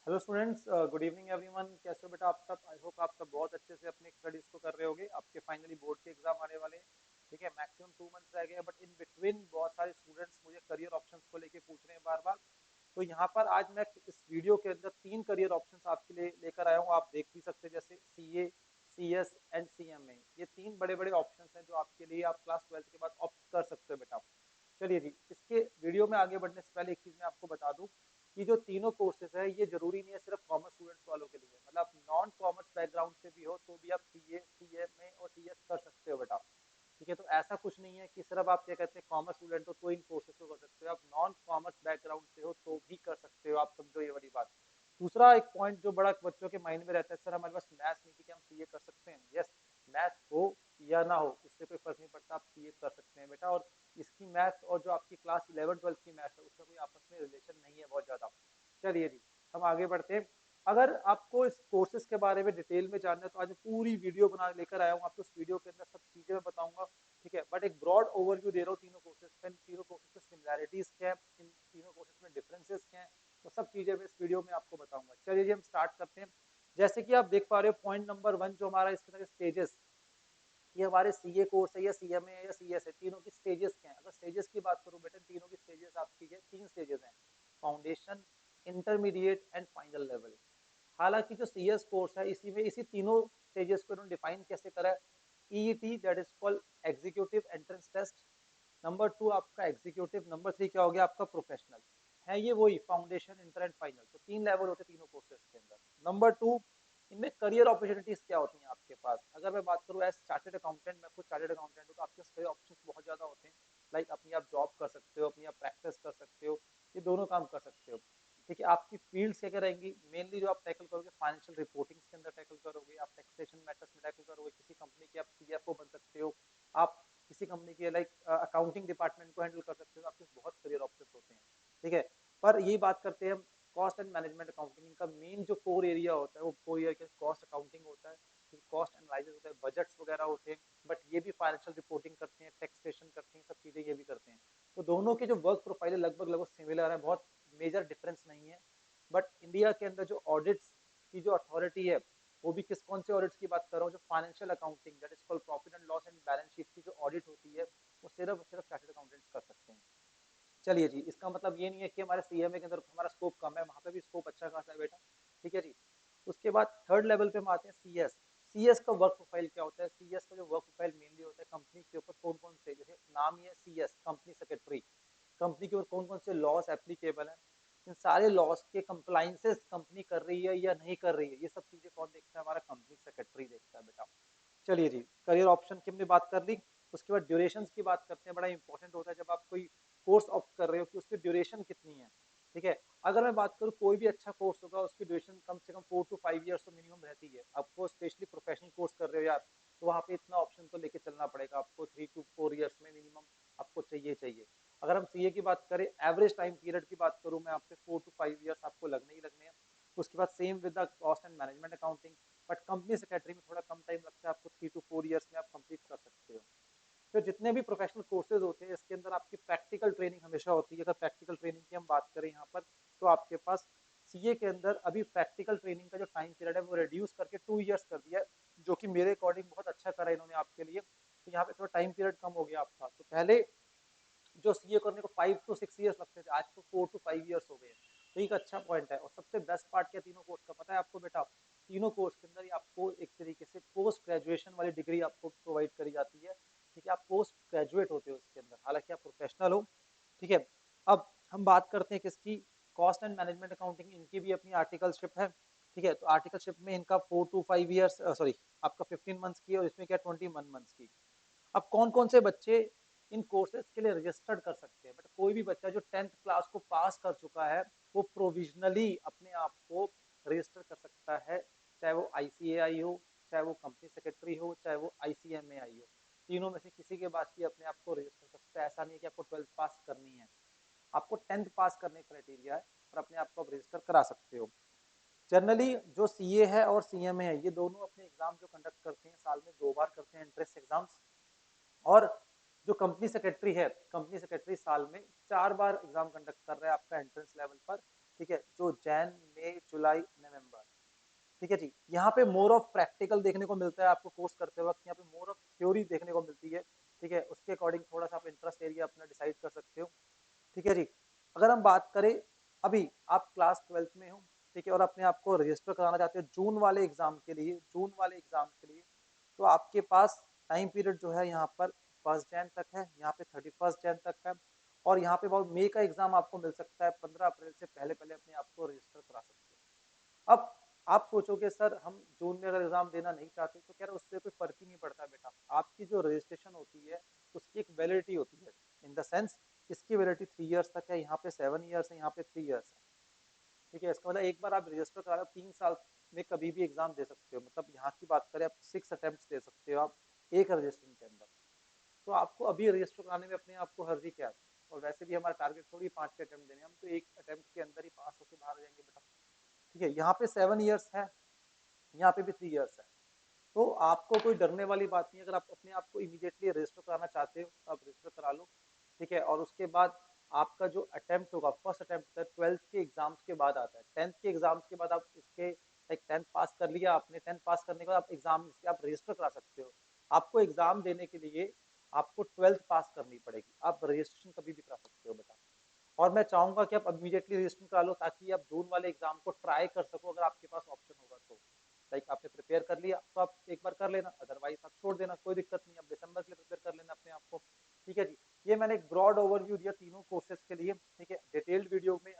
Hello students, good evening everyone. कैसे हो बेटा आप सब? आई होप आप सब बहुत अच्छे से अपने स्टडीज को कर रहे होगे। आपके फाइनली बोर्ड के एग्जाम आने वाले हैं। ठीक है, मैक्सिमम 2 मंथ्स रह गए हैं, बट इन बिटवीन बहुत सारे स्टूडेंट्स मुझे करियर ऑप्शंस को लेके पूछ रहे हैं बार बार। तो यहाँ पर आज मैं इस वीडियो के अंदर 3 करियर ऑप्शंस आपके लिए लेकर आया हूँ। आप देख भी सकते हैं, जैसे सीए, सीएस एंड सीएमए। ये 3 बड़े बड़े ऑप्शंस हैं जो आपके लिए आप क्लास 12th के बाद ऑप्ट कर सकते हो बेटा। चलिए जी, इसके वीडियो में आगे बढ़ने से पहले एक चीज मैं आपको बता दूं कि जो तीनों कोर्सेज है ये जरूरी नहीं है सिर्फ कॉमर्स स्टूडेंट्स वालों के लिए। मतलब नॉन कॉमर्स बैकग्राउंड से भी हो तो भी आप सीए, सीएमए और सीएस कर सकते हो बेटा। ठीक है, तो ऐसा कुछ नहीं है कि सिर्फ आप क्या कहते हैं कॉमर्स स्टूडेंट हो तो इन कोर्सेज को कर सकते हो। आप नॉन कॉमर्स बैकग्राउंड से हो तो भी कर सकते हो। आप समझो ये वाली बात। दूसरा एक पॉइंट जो बड़ा बच्चों के माइंड में रहता है, सर हमारे पास मैथ्स नहीं थी कि हम सीए कर सकते हैं। यस, मैथ्स हो या ना हो उससे कोई फर्क नहीं पड़ता, आप सीए कर सकते हैं बेटा। और इसकी मैथ्स और जो आपकी क्लास 11 12 की मैथ्स है उसका कोई आपस में रिलेशन नहीं है बहुत ज्यादा। चलिए जी, हम आगे बढ़ते हैं। अगर आपको इस कोर्सेज के बारे में डिटेल में जानना है तो आज मैं पूरी वीडियो बना लेकर आया हूँ। आपको इस वीडियो के अंदर सब चीजें मैं बताऊंगा। ठीक है, बट एक ब्रॉड ओवरव्यू दे रहा हूँ तीनों कोर्सेज का। इन तीनों कोर्सेज में सिमिलैरिटीज क्या है, इन तीनों कोर्सेज में डिफरेंसेस क्या है, वो सब चीजें मैं इस वीडियो में आपको बताऊंगा। चलिए जी, हम स्टार्ट करते हैं। जैसे कि आप देख पा रहे हो, पॉइंट नंबर 1 जो हमारा इसके अंदर स्टेजेस, ये हमारे सीए कोर्स है या सीएमए है या सीएस है, तीनों की स्टेजेस क्या है? अगर स्टेजेस की बात करूं बेटा, तीनों की स्टेजेस आपकी है, 3 स्टेजेस हैं। Foundation, intermediate and final level. हालांकि जो सीएस कोर्स है इसी में इसी तीनों स्टेजेस को इन्होंने डिफाइन कैसे करा है। EET, that is called executive entrance test. Number 2 आपका एग्जीक्यूटिव, नंबर 3 क्या हो गया आपका प्रोफेशनल। है ये वही फाउंडेशन, इंटर एंड फाइनल। तो 3 लेवल होते हैं तीनों कोर्सेज के अंदर। नंबर 2, इनमें करियर अपॉर्चुनिटीज क्या होती हैं आपके पास? अगर मैं बात करूँ एज चार्टेड अकाउंटेंट, मैं खुद चार्टेड अकाउंटेंट हूँ, तो आपके पास कई ऑप्शंस बहुत ज्यादा होते हैं। लाइक अपनी आप जॉब कर सकते हो, अपनी आप प्रैक्टिस कर सकते हो, ये दोनों काम कर सकते हो। ठीक है, आपकी फील्ड्स क्या क्या रहेंगी? मेनली जो आप टैकल करोगे फाइनेंशियल रिपोर्टिंग्स के अंदर टैकल करोगे, आप टैक्सेशन मैटर्स में टैकल करोगे, किसी कंपनी के आप सीएफओ बन सकते हो, आप किसी कंपनी के लाइक अकाउंटिंग डिपार्टमेंट को हैंडल कर सकते हो। आपके बहुत करियर ऑप्शंस होते हैं। ठीक है, पर यही बात करते हैं हम कॉस्ट एंड मैनेजमेंट अकाउंटिंग। इनका मेन जो कोर एरिया होता है वो कोर एरिया कॉस्ट अकाउंटिंग होता है, कॉस्ट एनालिसिस होता है, बजट्स वगैरह होते हैं। बट ये भी फाइनेंशियल रिपोर्टिंग करते हैं, टैक्सेशन करते हैं, सब चीजें ये भी करते हैं। तो दोनों के जो वर्क प्रोफाइल है लगभग लगभग सिमिलर है, बहुत मेजर डिफरेंस नहीं है। बट इंडिया के अंदर जो ऑडिट्स की जो अथॉरिटी है, वो भी किस कौन से ऑडिट्स की बात कर रहा हूँ, जो financial accounting that is called profit and loss and balance sheet की जो ऑडिट होती है वो सिर्फ और सिर्फ चार्टर्ड अकाउंटेंट्स कर सकते हैं। चलिए जी, इसका मतलब ये नहीं है कि हमारे सीएमए के अंदर हमारा स्कोप कम है, वहां पे भी स्कोप अच्छा खासा है बेटा। ठीक है जी। उसके बाद थर्ड लेवल पे हम आते हैं सीएस। सीएस का वर्क प्रोफाइल क्या होता है? सीएस का जो वर्क प्रोफाइल मेनली होता है कंपनी के ऊपर कौन कौन से, जैसे नाम ही है सीएस कंपनी सेक्रेटरी, कंपनी के ऊपर कौन कौन से लॉस एप्लीकेबल है, इन सारे लॉस के कंप्लाइंसेस कंपनी कर रही है या नहीं कर रही है, ये सब चीजें कौन देखता है? हमारा कंपनी सेक्रेटरी देखता है बेटा। चलिए जी, करियर ऑप्शन की हमने बात कर ली। उसके बाद ड्यूरेशन की बात करते हैं। बड़ा इंपॉर्टेंट होता है जब आप कोई कोर्स ऑप्ट कर रहे हो कि उसकी ड्यूरेशन कितनी है। ठीक है, अगर मैं बात करूँ कोई भी अच्छा कोर्स होगा उसकी ड्यूरेशन कम से कम 4 to 5 ईयर्स तो मिनिमम रहती है। आपको स्पेशली प्रोफेशनल कोर्स कर रहे हो यार, तो वहाँ पे इतना ऑप्शन तो लेके चलना पड़ेगा आपको, 3 to 4 ईयर्स में मिनिमम आपको चाहिए चाहिए। अगर हम सीए की बात करें, एवरेज टाइम पीरियड की बात करूँ मैं आपसे, 4 to 5 ईयर्स आपको लगने ही लगने हैं। उसके बाद same with the cost and management accounting. But company secretary में थोड़ा कम टाइम लगता है आपको, 3 to 4 ईयर्स में आप कंप्लीट कर सकते हो। फिर जितने भी प्रोफेशनल कोर्सेज होते हैं इसके अंदर आपकी प्रैक्टिकल ट्रेनिंग हमेशा होती है। अगर प्रैक्टिकल ट्रेनिंग की हम बात करें यहाँ पर, तो आपके पास सीए के अंदर अभी प्रैक्टिकल ट्रेनिंग का जो टाइम पीरियड है वो रिड्यूस करके 2 ईयर्स कर दिया है, जो कि मेरे अकॉर्डिंग बहुत अच्छा करा इन्होंने आपके लिए। तो यहाँ पे थोड़ा टाइम पीरियड कम हो गया आपका। तो पहले जो सीए करने को 5 to 6 ईयर्स लगते थे, आज तो 4 to 5 ईयर्स हो गए हैं। तो एक अच्छा पॉइंट है। और सबसे बेस्ट पार्ट क्या तीनों कोर्स का पता है आपको बेटा? तीनों कोर्स के अंदर ही आपको एक तरीके से पोस्ट ग्रेजुएशन वाली डिग्री आपको प्रोवाइड करी जाती है। ठीक है, आप पोस्ट ग्रेजुएट होते हो उसके अंदर, हालांकि आप प्रोफेशनल हो। ठीक है, अब हम बात करते हैं किसकी, कॉस्ट एंड मैनेजमेंट अकाउंटिंग। इनकी भी अपनी आर्टिकलशिप है। ठीक है, तो आर्टिकलशिप में इनका 4 to 5 ईयर्स, सॉरी आपका 15 मंथ्स की है, और इसमें क्या 21 मंथ्स की। अब कौन कौन से बच्चे इन कोर्सेज के लिए रजिस्टर्ड कर सकते हैं? बट कोई भी बच्चा जो 10th क्लास को पास कर चुका है वो प्रोविजनली अपने आप को रजिस्टर कर सकता है, चाहे वो आईसीएआई हो, चाहे वो कंपनी सेक्रेटरी हो, चाहे वो आईसीएमएआई हो। तीनों में से किसी के बाद भी अपने आप को रजिस्टर कर सकता है। ऐसा नहीं है कि आपको 12th पास करनी है, आपको 10th पास करने का क्राइटेरिया है और अपने आप को आप रजिस्टर करा सकते हो। जनरली जो सीए है और सीएमए है, ये दोनों अपने एग्जाम जो कंडक्ट करते हैं साल में 2 बार करते हैं, एंट्रेंस एग्जाम्स। और जो कंपनी सेक्रेटरी है, कंपनी सेक्रेटरी साल में 4 बार एग्जाम कंडक्ट कर रहा है आपका एंट्रेंस लेवल पर। ठीक है, जो जैन, मई, जुलाई, नवंबर, ठीक है जी। यहाँ पे मोर ऑफ प्रैक्टिकल देखने को मिलता है आपको कोर्स करते वक्त, यहाँ पे मोर ऑफ थ्योरी देखने को मिलती है, ठीक है। उसके अकॉर्डिंग थोड़ा सा आप इंटरेस्ट एरिया अपना डिसाइड कर सकते हो, ठीक है जी। अगर हम बात करें, अभी आप क्लास 12th में हो, ठीक है, और अपने आप को रजिस्टर कराना चाहते हो जून वाले एग्जाम के लिए, जून वाले एग्जाम के लिए, तो आपके पास टाइम पीरियड जो है यहाँ पर 1 जैन तक है, यहाँ पे 31 जैन तक है, और यहाँ पे बहुत मई का एग्जाम आपको मिल सकता है, 15 अप्रैल से पहले पहले अपने आप को रजिस्टर करा सकते हो। अब आप सोचोगे सर हम जून में अगर एग्जाम देना नहीं चाहते, तो कह रहे उससे कोई फर्क ही नहीं पड़ता बेटा। आपकी जो रजिस्ट्रेशन होती है उसकी एक वैलिडिटी होती है, इन द सेंस इसकी वैलिडिटी 3 इयर्स तक है, यहाँ पे 7 इयर्स है, यहाँ पे 3 इयर्स है, ठीक है। इसका मतलब एक बार आप रजिस्टर करा लो, 3 साल में कभी भी एग्जाम दे सकते हो, मतलब यहाँ की बात करें आप 6 अटेम्प्ट दे सकते हो आप एक रजिस्ट्रेशन के अंदर। तो आपको अभी रजिस्टर कराने में अपने आप को हर्जी क्या है? और वैसे भी हमारा टारगेट थोड़ी 5 के अटेम्प्ट देने, हम तो एक अटेम्प्ट के अंदर ही पास होकर बाहर आ जाएंगे बेटा, ठीक है। यहाँ पे 7 इयर्स है, यहाँ पे भी 3 इयर्स है, तो आपको कोई डरने वाली बात नहीं है। अगर आप अपने आप को इमीडिएटली रजिस्टर कराना चाहते हो तो आप रजिस्टर करा लो, ठीक है। और उसके बाद आपका जो अटेम्प्ट होगा, फर्स्ट अटेम्प्ट होता है 12th के एग्जाम्स के बाद आता है, 10th के एग्जाम्स के बाद आप इसके लाइक 10th पास कर लिया आपने, 10th पास करने के बाद आप एग्जाम इसके आप रजिस्टर करा सकते हो। आपको एग्जाम देने के लिए आपको 12th पास करनी पड़ेगी, आप रजिस्ट्रेशन कभी भी करा सकते हो बेटा। और मैं चाहूंगा कि आप इमीडिएटली रजिस्टर करा लो, ताकि आप जून वाले एग्जाम को ट्राई कर सको, अगर आपके पास ऑप्शन होगा तो। लाइक आपने प्रिपेयर कर लिया तो आप एक बार कर लेना, अदरवाइज आप छोड़ देना, कोई दिक्कत नहीं, आप दिसंबर के लिए प्रिपेयर कर लेना अपने आप को, ठीक है जी। ये मैंने एक ब्रॉड ओवरव्यू दिया तीनों कोर्सेज के लिए, ठीक है। डिटेल्ड वीडियो में